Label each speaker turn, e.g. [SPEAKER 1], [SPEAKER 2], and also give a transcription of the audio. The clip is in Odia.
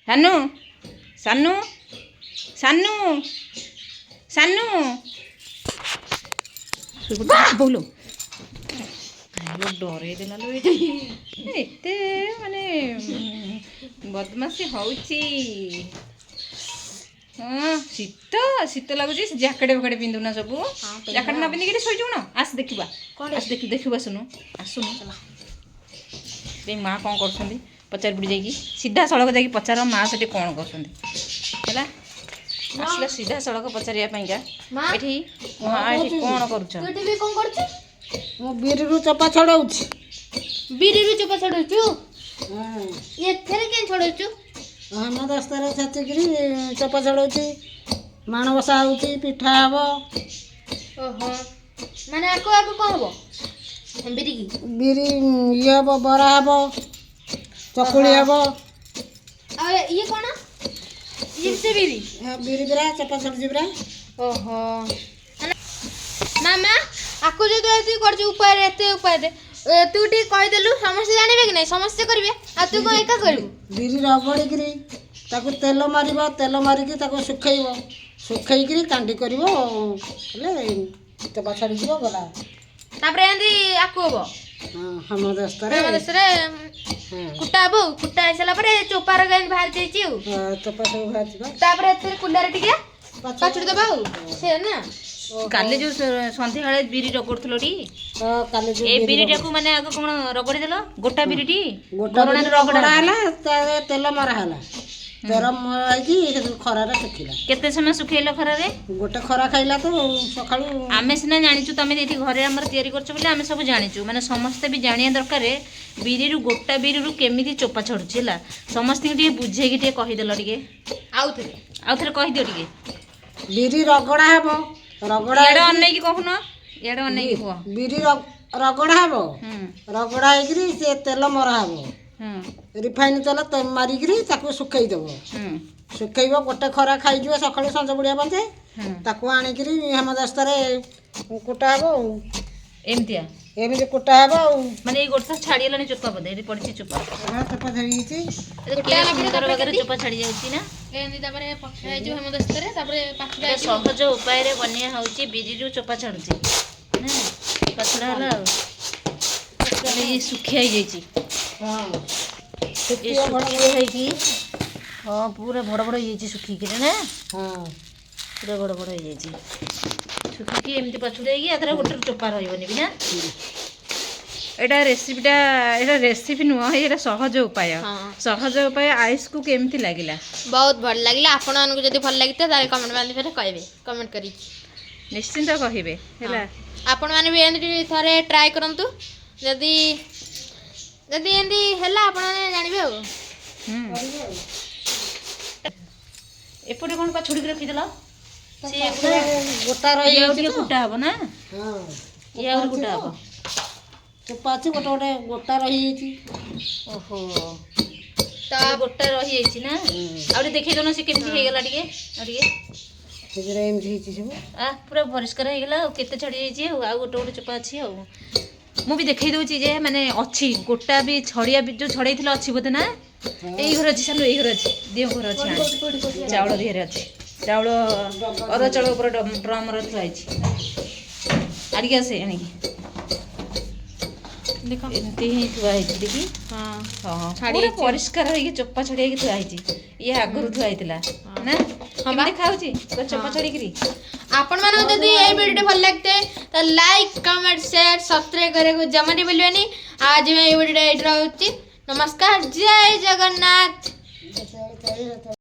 [SPEAKER 1] ସାନୁ ସାନୁ ସାନୁ ସାନୁ ବୋଲ ଡରେଇ ଦେଲା लो ଏତେ ମାନେ ବଦମାସି ହଉଛି। ହଁ ଶୀତ ଶୀତ ଲାଗୁଛି ଜ୍ୟାକେଟ ଫ୍ୟାକେଟ ପିନ୍ଧୁନା ସବୁ ଜ୍ୟାକେଟ ନ ପିନ୍ଧିକିରି ଶୋଇଛୁ ନା ଆସ ଦେଖିବା ଆସ ଦେଖିବୁ ଆସୁନୁ ଆସୁନୁ ଏ ମା କ'ଣ କରୁଛନ୍ତି ପଚାରି ପଡ଼ି ଯାଇକି ସିଧା ସଳଖ ଯାଇକି ପଚାର ମା ସେଠି କ'ଣ କରୁଛନ୍ତି ହେଲା ଆସିଲା ସିଧା ସଳଖ ପଚାରିବା ପାଇଁକା ଏଠି ମା ଏଠି କ'ଣ କରୁଛ?
[SPEAKER 2] ମୁଁ ବିରିରୁ ଚୋପା ଛଡ଼ଉଛି।
[SPEAKER 3] ବିରିରୁ ଚୋପା ଛଡ଼ଉଛୁ ଏଥିରେ କେନ୍ ଛଡ଼ଉଛୁ?
[SPEAKER 2] ହେମଦସ୍ତାରେ ଛେଚିକିରି ଚୋପା ଛଡ଼ଉଛି। ମାଣବସା ହେଉଛି ପିଠା ହେବ।
[SPEAKER 3] ଓହୋ ମାନେ ଆକୁ ଆକୁ କ'ଣ ହେବ? ବିରିକି
[SPEAKER 2] ବିରି ଇଏ ହେବ ବରା ହେବ ଚକୁଳି ହେବ।
[SPEAKER 3] ଆଉ ଇଏ କ'ଣ ଇଏ ସେ ବିରି
[SPEAKER 2] ବିରି ବିରା ଚୋପା ଛଡ଼ୁଛି ବିରା।
[SPEAKER 3] ଓହୋ ମାମା ଆକୁ ଯଦି ଏତିକି କରୁଛୁ ଉପାୟରେ ଏତେ ଉପାୟରେ ତୁ ଟିକେ କହିଦେଲୁ ସମସ୍ତେ ଜାଣିବେ କି ନାହିଁ ସମସ୍ତେ କରିବେ ଆଉ ତୁ କ'ଣ ଏକା କରିବୁ?
[SPEAKER 2] ବିରି ରଗଡ଼ିକିରି ତାକୁ ତେଲ ମାରିବ ତେଲ ମାରିକି ତାକୁ ଶୁଖେଇବ ଶୁଖେଇକିରି କାଣ୍ଡି କରିବ ହେଲେ ଚୋପା ଛାଡ଼ିଯିବ ଗଲା।
[SPEAKER 3] ତାପରେ ଏମିତି ଆକୁ ହବ
[SPEAKER 2] ହେମଦସ୍ତାରେ
[SPEAKER 3] କୁଟା ହବ ଆଉ କୁଟା ହେଇସାରିଲା ପରେ ଚୋପାର କେମିତି ବାହାରି ଯାଇଛି ଆଉ
[SPEAKER 2] ଚୋପା ସବୁ ବାହାରିଯିବ।
[SPEAKER 3] ତାପରେ ଏଥିରେ କୁଲାରେ ଟିକେ ପାଛୁଡ଼ି ଦେବା ଆଉ ସେ ନା
[SPEAKER 1] କାଲି ଯୋଉ ସନ୍ଧ୍ୟାବେଳେ ବିରି ରଗଡ଼ୁଥିଲ ଟି
[SPEAKER 2] କାଲି
[SPEAKER 1] ଏ ବିରିଟାକୁ ମାନେ ଆଗ କ'ଣ ରଗଡ଼ି ଦେଲ ଗୋଟା ବିରିଟି
[SPEAKER 2] ଗୋଟା ରଗଡ଼ା ହେଲା ତେଲ ମରା ହେଲା ତେଲ ମରା ହେଇକି ଖରାରେ ଶୁଖିଲା।
[SPEAKER 1] କେତେ ସମୟ ଶୁଖେଇଲ ଖରାରେ?
[SPEAKER 2] ଗୋଟେ ଖରା ଖାଇଲା ତ ସକାଳୁ।
[SPEAKER 1] ଆମେ ସିନା ଜାଣିଛୁ ତମେ ଏଠି ଘରେ ଆମର ତିଆରି କରୁଛ ବୋଲି ଆମେ ସବୁ ଜାଣିଛୁ ମାନେ ସମସ୍ତେ ବି ଜାଣିବା ଦରକାର ବିରିରୁ ଗୋଟା ବିରିରୁ କେମିତି ଚୋପା ଛଡ଼ୁଛି ହେଲା ସମସ୍ତଙ୍କୁ ଟିକେ ବୁଝେଇକି ଟିକେ କହିଦେଲ ଟିକେ ଆଉଥରେ କହିଦିଅ ଟିକେ।
[SPEAKER 2] ବିରି ରଗଡ଼ା ହେବ ରଗଡ଼ା
[SPEAKER 1] ଇଆଡ଼େ ଅନେଇକି କହୁନ ଇଆଡ଼େ ଅନେଇକି କୁହ।
[SPEAKER 2] ବିରି ରଗଡ଼ା ହେବ ରଗଡ଼ା ହେଇକିରି ସେ ତେଲ ମରା ହେବ ରିଫାଇନ ତେଲ ମାରିକିରି ତାକୁ ଶୁଖେଇ ଦେବ ଶୁଖେଇବ ଗୋଟେ ଖରା ଖାଇଯିବ ସକାଳୁ ସଞ୍ଜ ବୁଡ଼ିଆ ପଞ୍ଚେ ତାକୁ ଆଣିକିରି ହେମଦସ୍ତାରେ କୁଟା ହେବ ଆଉ ଏମିତି କୁଟା ହେବ ଆଉ
[SPEAKER 1] ମାନେ ଏଇ ଗୋଟେ ଛାଡ଼ିଗଲାଣି ଚୋପା ବୋଧେ ଏଠି ପଡ଼ିଛି ଚୋପା
[SPEAKER 2] ଚୋପା ଛାଡ଼ିଯାଇଛି
[SPEAKER 1] ସୁନ୍ଦର ଭାବରେ ଚୋପା ଛାଡ଼ି ଯାଉଛି ନା
[SPEAKER 3] ଏମିତି ତାପରେ ପଛା ହେଇଯିବ ହେମଦସ୍ତାରେ ତାପରେ ପାଛୁଡ଼ା
[SPEAKER 1] ସହଜ ଉପାୟରେ ବନିଆ ହେଉଛି ବିରିରୁ ଚୋପା ଛାଡ଼ୁଛି ନା ପାଛୁଡ଼ା ହେଲା ଆଉ ଇଏ ଶୁଖିଆ ହେଇଯାଇଛି ଶୁଖିଆ ହେଇକି ହଁ ପୁରା ବଡ଼ ବଡ଼ ହେଇଯାଇଛି ଶୁଖିକିରି ନା ପୁରା ବଡ଼ ବଡ଼ ହେଇଯାଇଛି ଶୁଖିକି ଏମିତି ପାଛୁଡ଼େଇକି ଏଥର ଗୋଟେ ଚୋପା ରହିବନି ବି ନା। ଏଇଟା ରେସିପି ନୁହଁ ଏଇଟା ସହଜ ଉପାୟ ଆୟୁଷକୁ କେମିତି ଲାଗିଲା?
[SPEAKER 3] ବହୁତ ଭଲ ଲାଗିଲା। ଆପଣମାନଙ୍କୁ ଯଦି ଭଲ ଲାଗିଥାଏ ତାହେଲେ କମେଣ୍ଟ ମାଧ୍ୟମରେ କହିବେ କମେଣ୍ଟ କରିକି
[SPEAKER 1] ନିଶ୍ଚିନ୍ତ କହିବେ ହେଲା।
[SPEAKER 3] ଆପଣମାନେ ବି ଏମିତି ଥରେ ଟ୍ରାଏ କରନ୍ତୁ ଯଦି ଏମିତି ହେଲା ଆପଣମାନେ ଜାଣିବେ ଆଉ।
[SPEAKER 1] ଏପଟେ କ'ଣ ପାଛୁଡ଼ିକି ରଖିଦେଲ
[SPEAKER 2] ଗୋଟା ରହିଯାଉଛି
[SPEAKER 1] ଟିକେ କୁଟା ହବ ନା ଇଏ ଆହୁରି କୁଟା ହବ
[SPEAKER 2] ଚୋପା ଅଛି ଗୋଟେ ଗୋଟେ ଗୋଟା ରହିଯାଇଛି।
[SPEAKER 1] ଓହୋ ତ ଗୋଟା ରହିଯାଇଛି ନା ଆଉ ଟିକେ ଦେଖେଇ ଦେଉନ ସେ କେମିତି ହେଇଗଲା ଟିକେ ଆଉ ଟିକେ
[SPEAKER 2] ଏମିତି ହେଇଛି ସବୁ
[SPEAKER 1] ପୁରା ପରିଷ୍କାର ହେଇଗଲା ଆଉ କେତେ ଛାଡ଼ି ଯାଇଛି ଆଉ ଗୋଟେ ଗୋଟେ ଚୋପା ଅଛି ଆଉ ମୁଁ ବି ଦେଖେଇ ଦେଉଛି ଯେ ମାନେ ଅଛି ଗୋଟା ବି ଛଡ଼ିଆ ବି ଯେଉଁ ଛଡ଼େଇଥିଲେ ଅଛି ବୋଧେ ନା ଏଇ ଘର ଅଛି ସାନୁ ଏଇ ଘର ଅଛି ଦିଅ ଘର ଅଛି ଚାଉଳ ଦିହରେ ଅଛି ଚାଉଳ ଅରୁଆ ଚାଉଳ ଉପରେ ଡ୍ରମରେ ଥୁଆ ହେଇଛି ଆଣିକି ଆସେ ଆଣିକି ଏମିତି ହିଁ ଥୁଆ ହେଇଛି ଦେଖି ହଁ ପରିଷ୍କାର ହେଇକି ଚୋପା ଛଡ଼େଇକି ଥୁଆ ହେଇଛି ଇଏ ଆଗରୁ ଥୁଆ ହେଇଥିଲା ନା କେମିତି ଖାଉଛି ଚୋପା ଛଡ଼େଇକିରି।
[SPEAKER 3] ଆପଣମାନଙ୍କୁ ଯଦି ଏଇ ଭିଡ଼ିଓଟି ଭଲ ଲାଗିଥାଏ ତ ଲାଇକ୍ କମେଣ୍ଟ ସେୟାର ସବସ୍କ୍ରାଇବ କରିବାକୁ ଜମା ବି ଭୁଲିବେନି। ଆଜି ଏଇ ଭିଡ଼ିଓଟା ଏଇଠି ରହୁଛି। ନମସ୍କାର ଜୟ ଜଗନ୍ନାଥ।